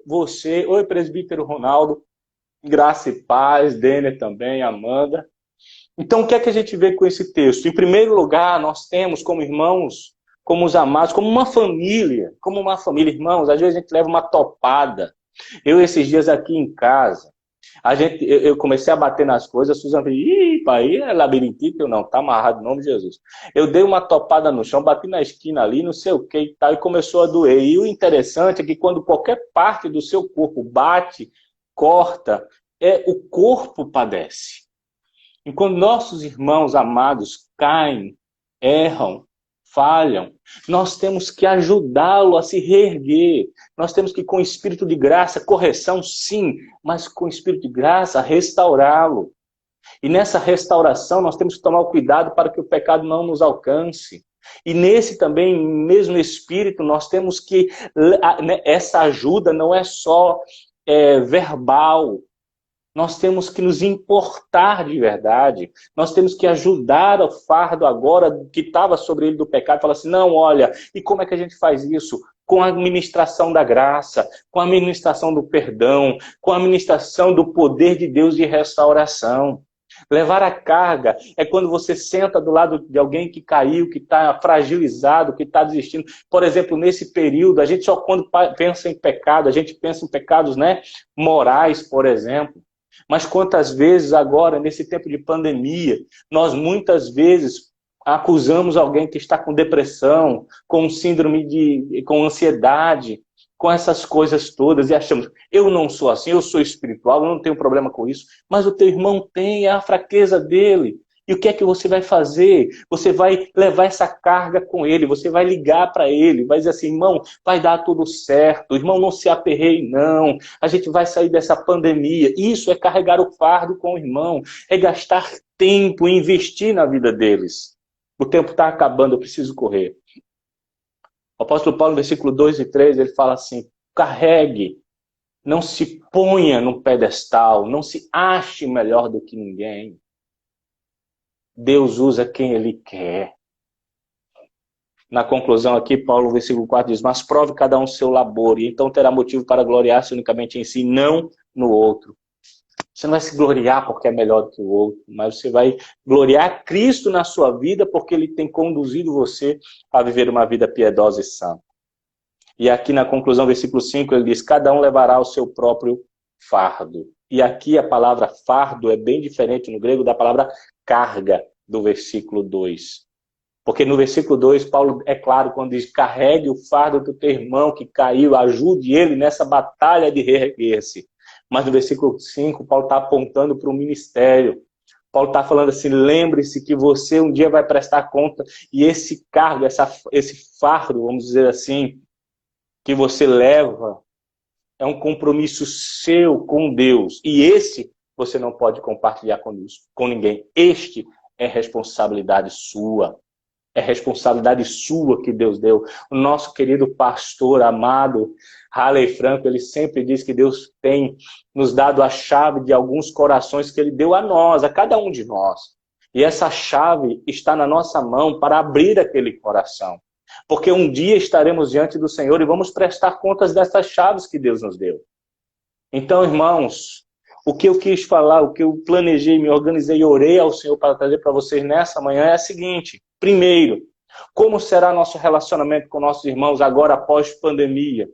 você, oi presbítero Ronaldo, graça e paz, Denner também, Amanda. Então, o que é que a gente vê com esse texto? Em primeiro lugar, nós temos como irmãos, como os amados, como uma família, irmãos, às vezes a gente leva uma topada. Eu, esses dias aqui em casa, eu comecei a bater nas coisas, a Suzana falou, ih, pai, é labirintite? Eu não, tá amarrado, em nome de Jesus. Eu dei uma topada no chão, bati na esquina ali, não sei o que e tal, e começou a doer. E o interessante é que quando qualquer parte do seu corpo bate, corta, o corpo padece. E quando nossos irmãos amados caem, erram, falham, nós temos que ajudá-lo a se reerguer. Nós temos que, com espírito de graça, correção sim, mas com espírito de graça, restaurá-lo. E nessa restauração nós temos que tomar o cuidado para que o pecado não nos alcance. E nesse também, mesmo espírito, nós temos que, essa ajuda não é só verbal, nós temos que nos importar de verdade, nós temos que ajudar o fardo agora que estava sobre ele do pecado, falar assim, não, olha, e como é que a gente faz isso? Com a administração da graça, com a administração do perdão, com a administração do poder de Deus de restauração. Levar a carga é quando você senta do lado de alguém que caiu, que está fragilizado, que está desistindo. Por exemplo, nesse período, a gente só quando pensa em pecado, a gente pensa em pecados, né, morais, por exemplo. Mas quantas vezes agora, nesse tempo de pandemia, nós muitas vezes acusamos alguém que está com depressão, com síndrome com ansiedade, com essas coisas todas e achamos, eu não sou assim, eu sou espiritual, eu não tenho problema com isso, mas o teu irmão tem, é a fraqueza dele. E o que é que você vai fazer? Você vai levar essa carga com ele, você vai ligar para ele, vai dizer assim, irmão, vai dar tudo certo, irmão, não se aperreie não, a gente vai sair dessa pandemia. Isso é carregar o fardo com o irmão, é gastar tempo e investir na vida deles. O tempo está acabando, eu preciso correr. O apóstolo Paulo, no versículo 2 e 3, ele fala assim, carregue, não se ponha num pedestal, não se ache melhor do que ninguém. Deus usa quem Ele quer. Na conclusão aqui, Paulo, no versículo 4 diz, mas prove cada um seu labor, e então terá motivo para gloriar-se unicamente em si, não no outro. Você não vai se gloriar porque é melhor do que o outro, mas você vai gloriar Cristo na sua vida porque Ele tem conduzido você a viver uma vida piedosa e santa. E aqui na conclusão, versículo 5, ele diz, cada um levará o seu próprio fardo. E aqui a palavra fardo é bem diferente no grego da palavra carga do versículo 2. Porque no versículo 2, Paulo, é claro, quando diz, carregue o fardo do teu irmão que caiu, ajude ele nessa batalha de reerguer-se. Mas no versículo 5, Paulo está apontando para o ministério. Paulo está falando assim, lembre-se que você um dia vai prestar conta, e esse cargo, esse fardo, vamos dizer assim, que você leva, é um compromisso seu com Deus. E esse você não pode compartilhar com ninguém. Este é responsabilidade sua. É responsabilidade sua que Deus deu. O nosso querido pastor amado, Halley Franco, ele sempre diz que Deus tem nos dado a chave de alguns corações que Ele deu a nós, a cada um de nós. E essa chave está na nossa mão para abrir aquele coração. Porque um dia estaremos diante do Senhor e vamos prestar contas dessas chaves que Deus nos deu. Então, irmãos, o que eu quis falar, o que eu planejei, me organizei e orei ao Senhor para trazer para vocês nessa manhã é a seguinte. Primeiro, como será nosso relacionamento com nossos irmãos agora após pandemia?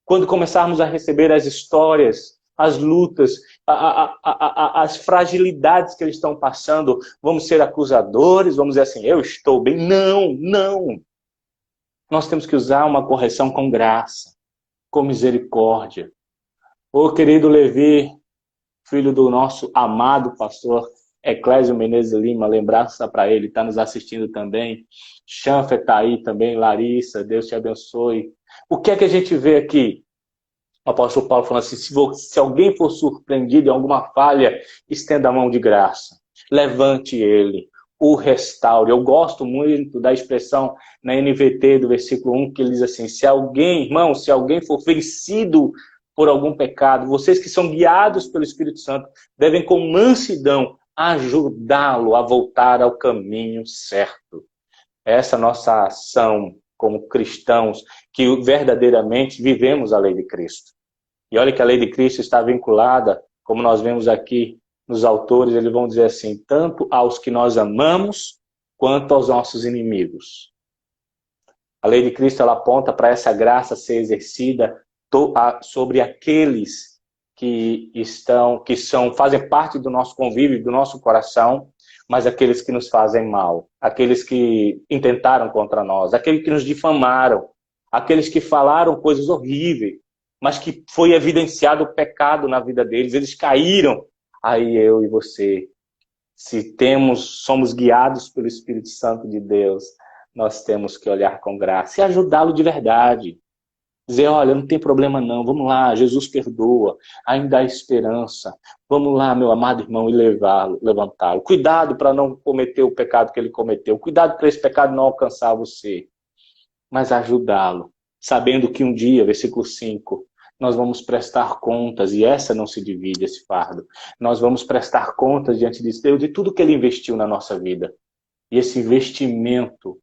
Quando começarmos a receber as histórias, as lutas, as fragilidades que eles estão passando, vamos ser acusadores, vamos dizer assim, eu estou bem. Não, não. Nós temos que usar uma correção com graça, com misericórdia. Ô querido Levi, filho do nosso amado pastor Eclésio Menezes Lima, lembrança para ele, está nos assistindo também. Chanfer está aí também, Larissa, Deus te abençoe. O que é que a gente vê aqui? O apóstolo Paulo falando assim, se alguém for surpreendido em alguma falha, estenda a mão de graça. Levante ele, o restaure. Eu gosto muito da expressão na NVT do versículo 1, que ele diz assim, se alguém, irmão, se alguém for vencido por algum pecado, vocês que são guiados pelo Espírito Santo, devem com mansidão ajudá-lo a voltar ao caminho certo. Essa nossa ação como cristãos, que verdadeiramente vivemos a lei de Cristo. E olha que a lei de Cristo está vinculada, como nós vemos aqui nos autores, eles vão dizer assim, tanto aos que nós amamos, quanto aos nossos inimigos. A lei de Cristo, ela aponta para essa graça ser exercida sobre aqueles que fazem parte do nosso convívio, do nosso coração, mas aqueles que nos fazem mal, aqueles que intentaram contra nós, aqueles que nos difamaram, aqueles que falaram coisas horríveis, mas que foi evidenciado o pecado na vida deles, eles caíram. Aí eu e você, se somos guiados pelo Espírito Santo de Deus, nós temos que olhar com graça e ajudá-lo de verdade. Dizer, olha, não tem problema não, vamos lá, Jesus perdoa, ainda há esperança. Vamos lá, meu amado irmão, e levantá-lo. Cuidado para não cometer o pecado que ele cometeu. Cuidado para esse pecado não alcançar você. Mas ajudá-lo, sabendo que um dia, versículo 5, nós vamos prestar contas, e essa não se divide, esse fardo. Nós vamos prestar contas diante de Deus de tudo que ele investiu na nossa vida. E esse investimento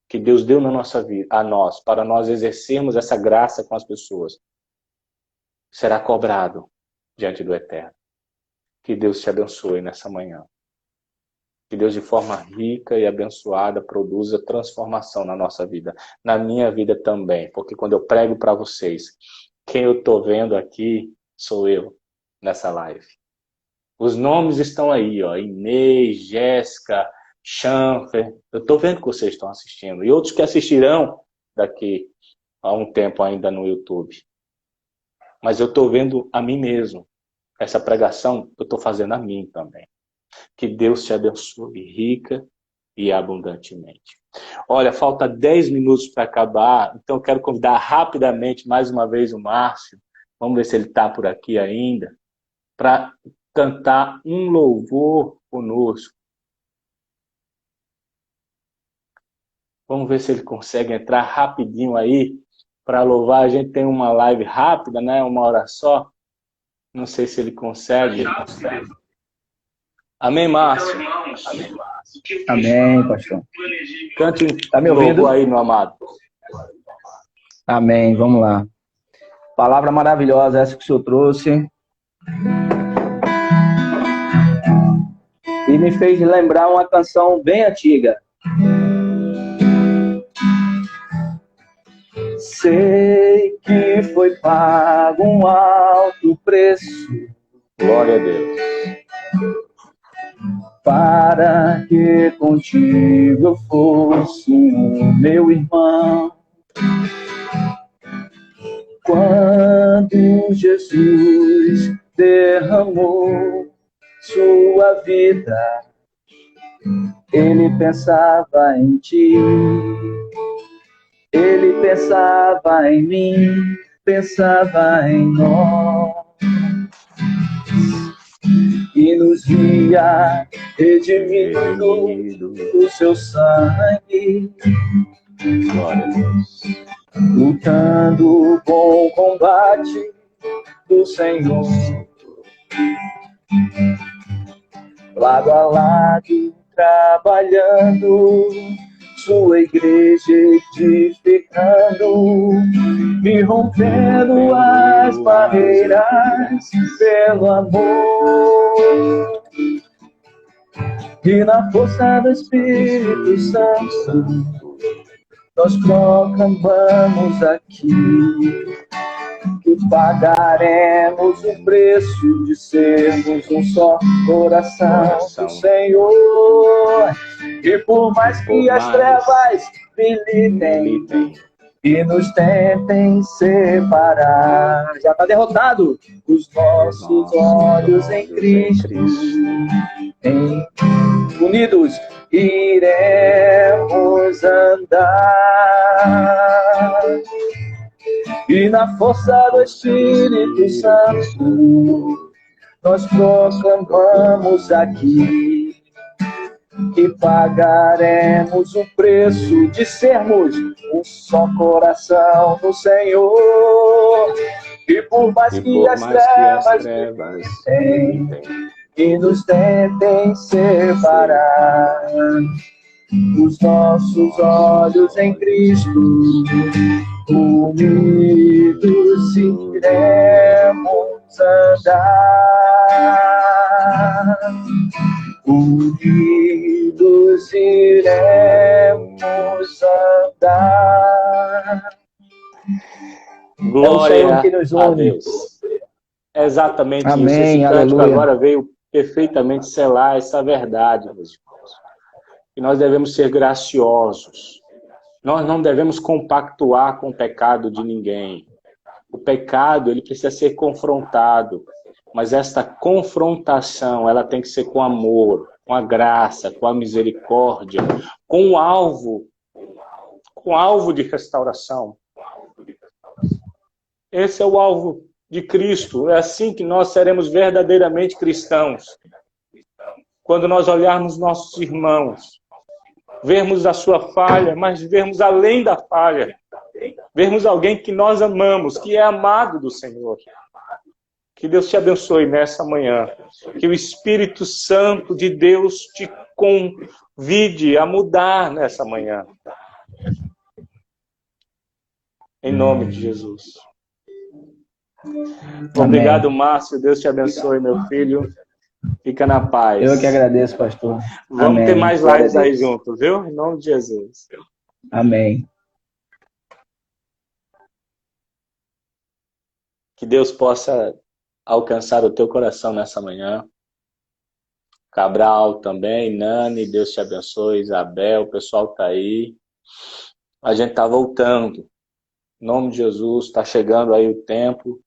que Deus deu na nossa vida, a nós, para nós exercermos essa graça com as pessoas, será cobrado diante do Eterno. Que Deus te abençoe nessa manhã. Que Deus, de forma rica e abençoada, produza transformação na nossa vida. Na minha vida também. Porque quando eu prego para vocês, quem eu estou vendo aqui sou eu, nessa live. Os nomes estão aí, ó. Inês, Jéssica, Chanfer. Eu estou vendo que vocês estão assistindo. E outros que assistirão daqui a um tempo ainda no YouTube. Mas eu estou vendo a mim mesmo. Essa pregação eu estou fazendo a mim também. Que Deus te abençoe rica e abundantemente. Olha, falta 10 minutos para acabar, então eu quero convidar rapidamente mais uma vez o Márcio, vamos ver se ele está por aqui ainda, para cantar um louvor conosco. Vamos ver se ele consegue entrar rapidinho aí para louvar. A gente tem uma live rápida, né? Uma hora só. Não sei se ele consegue. Amém, Márcio? Amém. Amém, pastor. Cante Tá me um ouvindo? louvor aí, meu amado. Amém, vamos lá. Palavra maravilhosa essa que o senhor trouxe. E me fez lembrar uma canção bem antiga. Sei que foi pago um alto preço. Glória a Deus. Para que contigo eu fosse o meu irmão. Quando Jesus derramou sua vida, ele pensava em ti, ele pensava em mim, pensava em nós, e nos via redimido do seu sangue. Glória a Deus. Lutando o bom combate do Senhor, lado a lado, trabalhando, sua igreja edificando, me rompendo as barreiras pelo amor. E na força do Espírito Santo, nós proclamamos aqui que pagaremos o preço de sermos um só coração do Senhor. E por mais que as trevas militem e nos tentem separar, já está derrotado os nossos olhos em Cristo. Unidos iremos andar, e na força do Espírito Santo nós proclamamos aqui que pagaremos o preço de sermos um só coração no Senhor. E por mais que as trevas militem e nos tentem separar, os nossos olhos em Cristo, unidos iremos andar, unidos iremos andar. Glória é o Senhor que nos une. a Deus. É exatamente Amém, isso. Esse cântico aleluia. agora veio perfeitamente selar essa verdade, meus irmãos. E nós devemos ser graciosos. Nós não devemos compactuar com o pecado de ninguém. O pecado, ele precisa ser confrontado. Mas esta confrontação, ela tem que ser com amor, com a graça, com a misericórdia, com o alvo de restauração. Esse é o alvo de Cristo. É assim que nós seremos verdadeiramente cristãos. Quando nós olharmos nossos irmãos, vermos a sua falha, mas vermos além da falha. Vermos alguém que nós amamos, que é amado do Senhor. Que Deus te abençoe nessa manhã. Que o Espírito Santo de Deus te convide a mudar nessa manhã. Em nome de Jesus. Obrigado, Márcio. Deus te abençoe, meu filho. Fica na paz. Eu que agradeço, pastor. Vamos Amém. ter mais Glória lives a aí Deus. juntos, viu? Em nome de Jesus. Amém. Que Deus possa alcançar o teu coração nessa manhã. Cabral também, Nani, Deus te abençoe, Isabel, o pessoal tá aí. A gente tá voltando. Em nome de Jesus, está chegando aí o tempo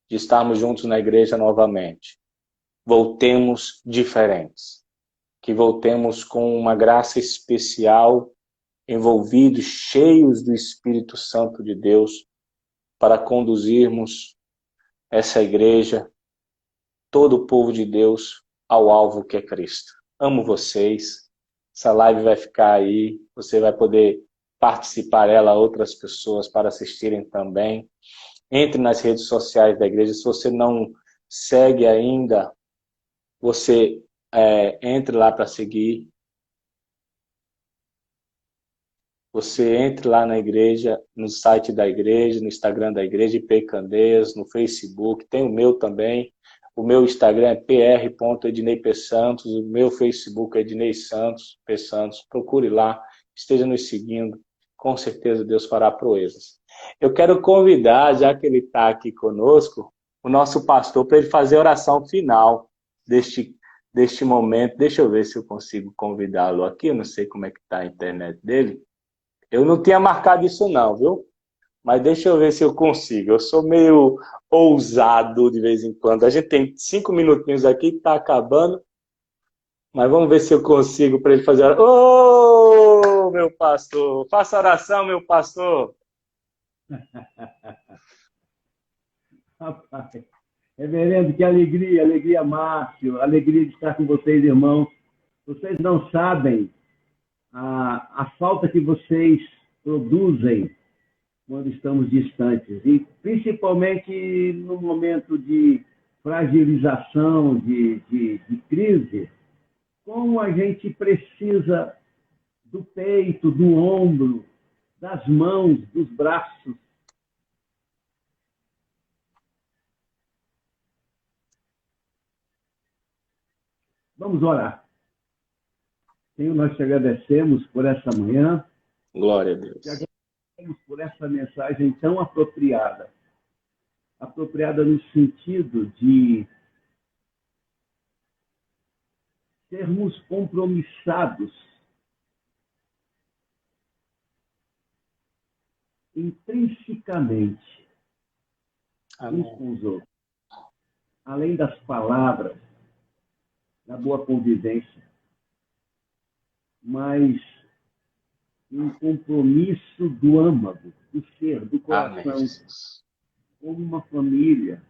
de estarmos juntos na igreja novamente. Voltemos diferentes. Que voltemos com uma graça especial, envolvidos, cheios do Espírito Santo de Deus, para conduzirmos essa igreja, todo o povo de Deus, ao alvo que é Cristo. Amo vocês. Essa live vai ficar aí. Você vai poder participar dela, outras pessoas para assistirem também. Entre nas redes sociais da igreja. Se você não segue ainda, você entre lá para seguir. você entre lá na igreja, no site da igreja, no Instagram da igreja, IP Candeias, no Facebook, tem o meu também. O meu Instagram é pr.ednei.psantos, o meu Facebook é Ednei Santos, P. Santos. Procure lá, esteja nos seguindo, com certeza Deus fará proezas. Eu quero convidar, já que ele está aqui conosco, o nosso pastor para ele fazer a oração final deste momento. Deixa eu ver se eu consigo convidá-lo aqui, eu não sei como é que está a internet dele. Eu não tinha marcado isso não, viu? Mas deixa eu ver se eu consigo. Eu sou meio ousado de vez em quando. A gente tem 5 minutinhos aqui que está acabando, mas vamos ver se eu consigo para ele fazer a oração. Ô, meu pastor! Faça oração, meu pastor! Rapaz, reverendo, que alegria, alegria, Márcio, alegria de estar com vocês, irmãos. Vocês não sabem a falta que vocês produzem quando estamos distantes, e principalmente no momento de fragilização, de crise, como a gente precisa do peito, do ombro, das mãos, dos braços. Vamos orar. Senhor, nós te agradecemos por essa manhã. Glória a Deus. Te agradecemos por essa mensagem tão apropriada. Apropriada no sentido de sermos compromissados intrinsecamente uns com os outros. Além das palavras, da boa convivência, mas um compromisso do âmago, do ser, do coração, Amém. como uma família,